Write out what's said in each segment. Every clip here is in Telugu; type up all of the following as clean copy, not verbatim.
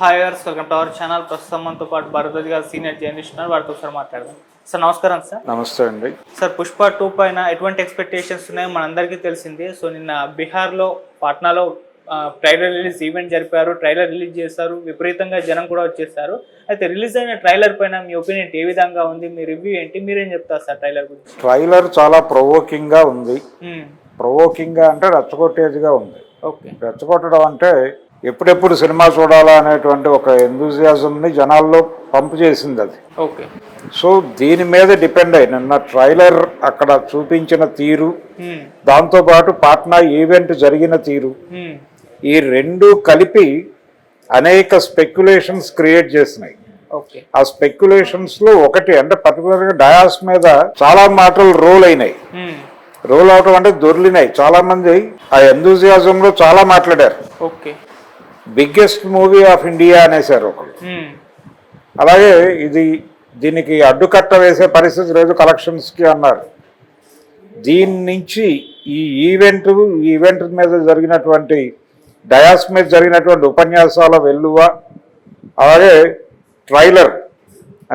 Hi guys, welcome to our channel. ప్రస్తుతం మనతో పాటు భరద్వాజ్ గారు సీనియర్ జర్నలిస్ట్ ఉన్నారు. వారితో ఒకసారి మాట్లాడదాం. సార్ నమస్కారం. సార్ నమస్తే అండి. సార్, పుష్ప 2 పైన ఎటువంటి ఎక్స్పెక్టేషన్స్ ఉన్నాయో మనందరికీ తెలిసింది. సో నిన్న బీహార్లో పాట్నాలో ట్రైలర్ రిలీజ్ ఈవెంట్ జరిపారు. ట్రైలర్ రిలీజ్ చేశారు. విపరీతంగా జనం కూడా వచ్చేసారు. అయితే రిలీజ్ అయిన ట్రైలర్ పైన మీ ఒపీనియన్ ఏ విధంగా ఉంది? మీ రివ్యూ ఏంటి? మీరేం చెప్తారు సార్ ట్రైలర్ గురించి? ట్రైలర్ చాలా ప్రొవోకింగ్గా ఉంది. ప్రొవోకింగ్గా అంటే రెచ్చగొట్టేదిగా ఉంది. ఓకే, రెచ్చగొట్టడం అంటే ఎప్పుడెప్పుడు సినిమా చూడాలా అనేటువంటి ఒక ఎంతూజియాజంని జనాల్లో పంపు చేసింది అది. ఓకే, సో దీని మీద డిపెండ్ అయ్యి నిన్న ట్రైలర్ అక్కడ చూపించిన తీరు, దాంతోపాటు పాట్నా ఈవెంట్ జరిగిన తీరు, ఈ రెండు కలిపి అనేక స్పెక్యులేషన్స్ క్రియేట్ చేసినాయి. ఆ స్పెక్యులేషన్స్ లో ఒకటి అంటే పర్టికులర్ గా డయాస్ మీద చాలా మాటలు రోల్ అయినాయి. రోల్ అవటం అంటే దొర్లినాయి. చాలా మంది ఆ ఎంతూజియాజం లో చాలా మాట్లాడారు. బిగ్గెస్ట్ మూవీ ఆఫ్ ఇండియా అనేసారు ఒకరు. అలాగే దీనికి అడ్డుకట్ట వేసే పరిస్థితి లేదు కలెక్షన్స్ కి అన్నారు. దీని నుంచి ఈ ఈవెంట్ మీద జరిగినటువంటి డయాస్ మీద జరిగినటువంటి ఉపన్యాసాల వెల్లువ, అలాగే ట్రైలర్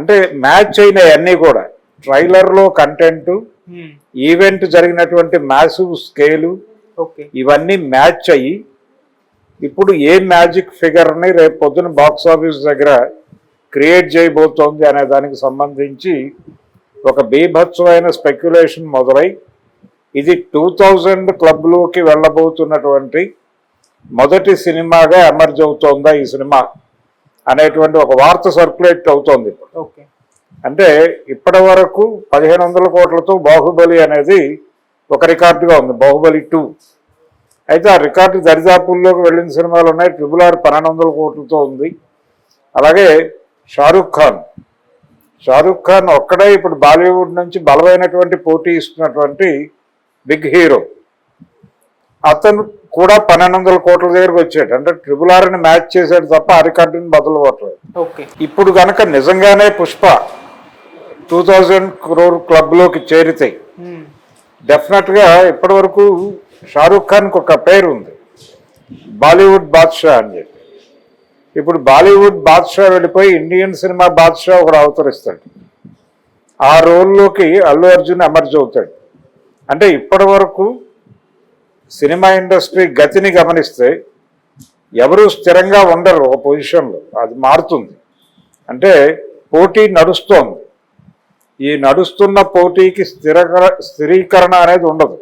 అంటే మ్యాచ్ అయినాయి అన్నీ కూడా. ట్రైలర్లో కంటెంట్, ఈవెంట్ జరిగినటువంటి మ్యాసివ్ స్కేలు, ఇవన్నీ మ్యాచ్ అయ్యి ఇప్పుడు ఏ మ్యాజిక్ ఫిగర్ని రేపు పొద్దున బాక్స్ ఆఫీస్ దగ్గర క్రియేట్ చేయబోతోంది అనే దానికి సంబంధించి ఒక బీభత్సమైన స్పెక్యులేషన్ మొదలై ఇది 2000 క్లబ్లోకి వెళ్ళబోతున్నటువంటి మొదటి సినిమాగా ఎమర్జ్ అవుతోందా ఈ సినిమా అనేటువంటి ఒక వార్త సర్క్యులేట్ అవుతోంది. అంటే ఇప్పటి వరకు 1500 కోట్లతో బాహుబలి అనేది ఒక రికార్డుగా ఉంది, బాహుబలి 2. అయితే ఆ రికార్డు దరిదాపుల్లోకి వెళ్ళిన సినిమాలు ఉన్నాయి. RRR 1200 కోట్లతో ఉంది. అలాగే షారూఖ్ ఖాన్ ఒక్కడే ఇప్పుడు బాలీవుడ్ నుంచి బలమైనటువంటి పోటీ ఇస్తున్నటువంటి బిగ్ హీరో. అతను కూడా 1200 కోట్ల దగ్గరకు వచ్చాడు. అంటే RRRని మ్యాచ్ చేశాడు తప్ప ఆ రికార్డుని బదులు కొట్టలేదు. ఇప్పుడు కనుక నిజంగానే పుష్ప 2000 crore క్లబ్లోకి చేరితే డెఫినెట్గా ఇప్పటి వరకు షారూఖ్ ఖాన్కి ఒక పేరు ఉంది, బాలీవుడ్ బాద్షా అని చెప్పి. ఇప్పుడు బాలీవుడ్ బాద్షా వెళ్ళిపోయి ఇండియన్ సినిమా బాద్షా ఒకడు అవతరిస్తాడు. ఆ రోల్లోకి అల్లు అర్జున్ ఎమర్జ్ అవుతాడు. అంటే ఇప్పటి వరకు సినిమా ఇండస్ట్రీ గతిని గమనిస్తే ఎవరు స్థిరంగా ఉండరు ఒక పొజిషన్లో, అది మారుతుంది. అంటే పోటీ నడుస్తోంది. ఈ నడుస్తున్న పోటీకి స్థిరీకరణ అనేది ఉండదు.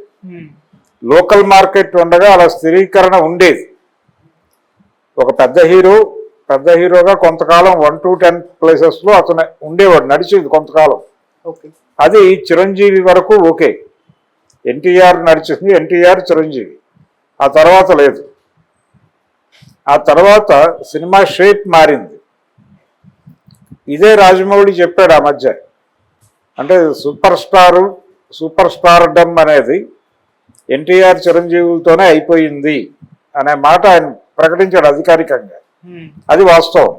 లోకల్ మార్కెట్ ఉండగా అలా స్థిరీకరణ ఉండేది. ఒక పెద్ద హీరోగా కొంతకాలం 1 to 10 ప్లేసెస్లో అతను ఉండేవాడు, నడిచేది కొంతకాలం. అది చిరంజీవి వరకు ఓకే. ఎన్టీఆర్ నడిచింది, ఎన్టీఆర్ చిరంజీవి. ఆ తర్వాత లేదు. ఆ తర్వాత సినిమా షేప్ మారింది. ఇదే రాజమౌళి చెప్పాడు ఆ మధ్య. అంటే సూపర్ స్టార్డమ్ అనేది ఎన్టీఆర్ చిరంజీవులతోనే అయిపోయింది అనే మాట ఆయన ప్రకటించాడు అధికారికంగా. అది వాస్తవం.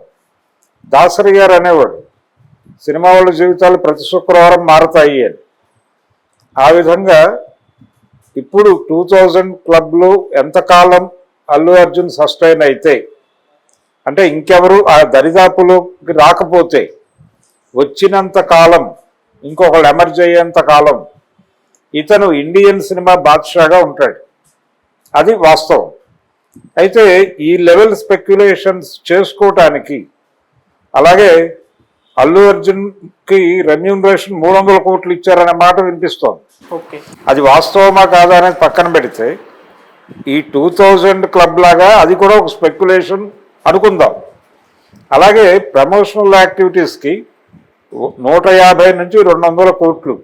దాసరి గారు అనేవాడు సినిమా వాళ్ళ జీవితాలు ప్రతి శుక్రవారం మారతాయి అని. ఆ విధంగా ఇప్పుడు 2000 క్లబ్లో ఎంతకాలం అల్లు అర్జున్ సస్టైన్ అయితే, అంటే ఇంకెవరు ఆ దరిదాపులోకి రాకపోతే వచ్చినంత కాలం, ఇంకొకళ్ళు ఎమర్జ్ అయ్యేంత కాలం ఇతను ఇండియన్ సినిమా బాద్షాగా ఉంటాడు. అది వాస్తవం. అయితే ఈ లెవెల్ స్పెక్యులేషన్స్ చేసుకోవటానికి, అలాగే అల్లు అర్జున్కి రెమ్యూనరేషన్ 300 కోట్లు ఇచ్చారనే మాట వినిపిస్తోంది. అది వాస్తవమా కాదా అనేది పక్కన పెడితే ఈ 2000 క్లబ్ లాగా అది కూడా ఒక స్పెక్యులేషన్ అనుకుందాం. అలాగే ప్రమోషనల్ యాక్టివిటీస్కి 150 నుంచి 200 కోట్లు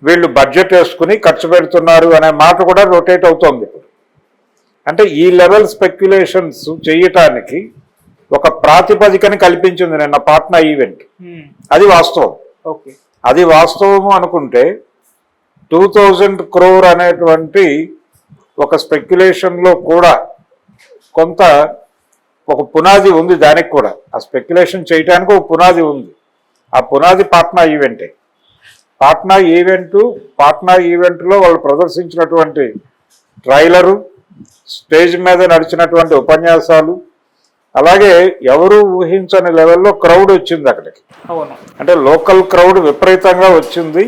వీళ్ళు బడ్జెట్ వేసుకుని ఖర్చు పెడుతున్నారు అనే మాట కూడా రొటేట్ అవుతోంది ఇప్పుడు. అంటే ఈ లెవెల్ స్పెక్యులేషన్స్ చేయటానికి ఒక ప్రాతిపదికని కల్పించింది నిన్న పాట్నా ఈవెంట్. అది వాస్తవం. అది వాస్తవము అనుకుంటే 2000 crore అనేటువంటి ఒక స్పెక్యులేషన్లో కూడా కొంత ఒక పునాది ఉంది. దానికి కూడా ఆ స్పెక్యులేషన్ చేయడానికి ఒక పునాది ఉంది. ఆ పునాది పాట్నా ఈవెంటే. పాట్నా ఈవెంట్లో వాళ్ళు ప్రదర్శించినటువంటి ట్రైలరు, స్టేజ్ మీద నడిచినటువంటి ఉపన్యాసాలు, అలాగే ఎవరు ఊహించని లెవెల్లో క్రౌడ్ వచ్చింది అక్కడికి. అవును. అంటే లోకల్ క్రౌడ్ విపరీతంగా వచ్చింది.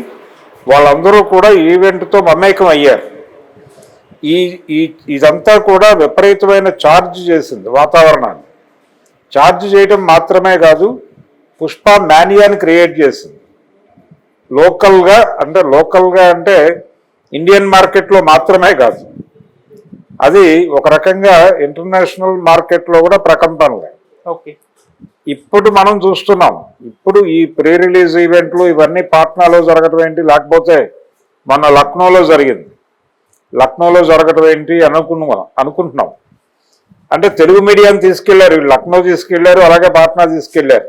వాళ్ళందరూ కూడా ఈవెంట్తో మమేకం అయ్యారు. ఇదంతా కూడా విపరీతమైన ఛార్జ్ చేసింది వాతావరణాన్ని. ఛార్జ్ చేయడం మాత్రమే కాదు, పుష్ప మ్యానియాని క్రియేట్ చేసింది. లోకల్గా అంటే ఇండియన్ మార్కెట్లో మాత్రమే కాదు, అది ఒక రకంగా ఇంటర్నేషనల్ మార్కెట్లో కూడా ప్రకంపనలే. ఓకే. ఇప్పుడు మనం చూస్తున్నాం. ఇప్పుడు ఈ ప్రీ రిలీజ్ ఈవెంట్లు ఇవన్నీ పాట్నాలో జరగడం ఏంటి, లేకపోతే మొన్న లక్నోలో జరిగింది. లక్నోలో జరగడం ఏంటి అనుకుంటున్నాం. అంటే తెలుగు మీడియాని తీసుకెళ్లారు, లక్నో తీసుకెళ్లారు, అలాగే పాట్నా తీసుకెళ్లారు.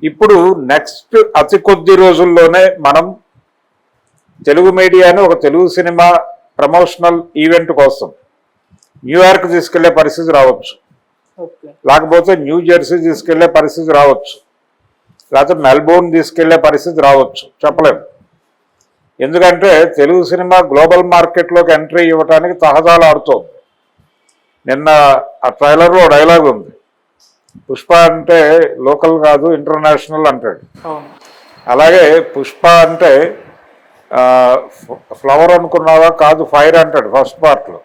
ఇప్పుడు నెక్స్ట్ అతి కొద్ది రోజుల్లోనే మనం తెలుగు మీడియాని ఒక తెలుగు సినిమా ప్రమోషనల్ ఈవెంట్ కోసం న్యూయార్క్ తీసుకెళ్లే పరిస్థితి రావచ్చు, లేకపోతే న్యూ జెర్సీ తీసుకెళ్లే పరిస్థితి రావచ్చు, లేకపోతే మెల్బోర్న్ తీసుకెళ్లే పరిస్థితి రావచ్చు, చెప్పలేము. ఎందుకంటే తెలుగు సినిమా గ్లోబల్ మార్కెట్లోకి ఎంట్రీ ఇవ్వడానికి తహజాలు ఆడుతోంది. నిన్న ఆ ట్రైలర్లో డైలాగ్ ఉంది, పుష్ప అంటే లోకల్ కాదు ఇంటర్నేషనల్ అంటాడు. అలాగే పుష్ప అంటే ఫ్లవర్ అనుకున్నావా, కాదు ఫైర్ అంటాడు ఫస్ట్ పార్ట్లో.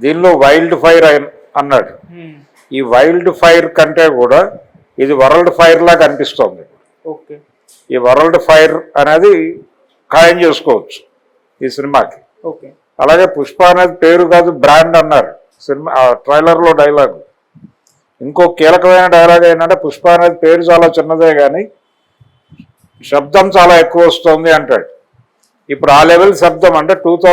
దీనిలో వైల్డ్ ఫైర్ అన్నాడు. ఈ వైల్డ్ ఫైర్ కంటే కూడా ఇది వరల్డ్ ఫైర్ లాగా అనిపిస్తోంది. ఈ వరల్డ్ ఫైర్ అనేది ఖాయం చేసుకోవచ్చు ఈ సినిమాకి. అలాగే పుష్ప అనేది పేరు కాదు బ్రాండ్ అన్నారు సినిమా ట్రైలర్లో డైలాగ్. ఇంకో కీలకమైన డైలాగ్ ఏంటంటే పుష్ప అనేది పేరు చాలా చిన్నదే కానీ శబ్దం చాలా ఎక్కువ వస్తుంది అంటాడు. ఇప్పుడు ఆ లెవెల్ శబ్దం అంటే 2000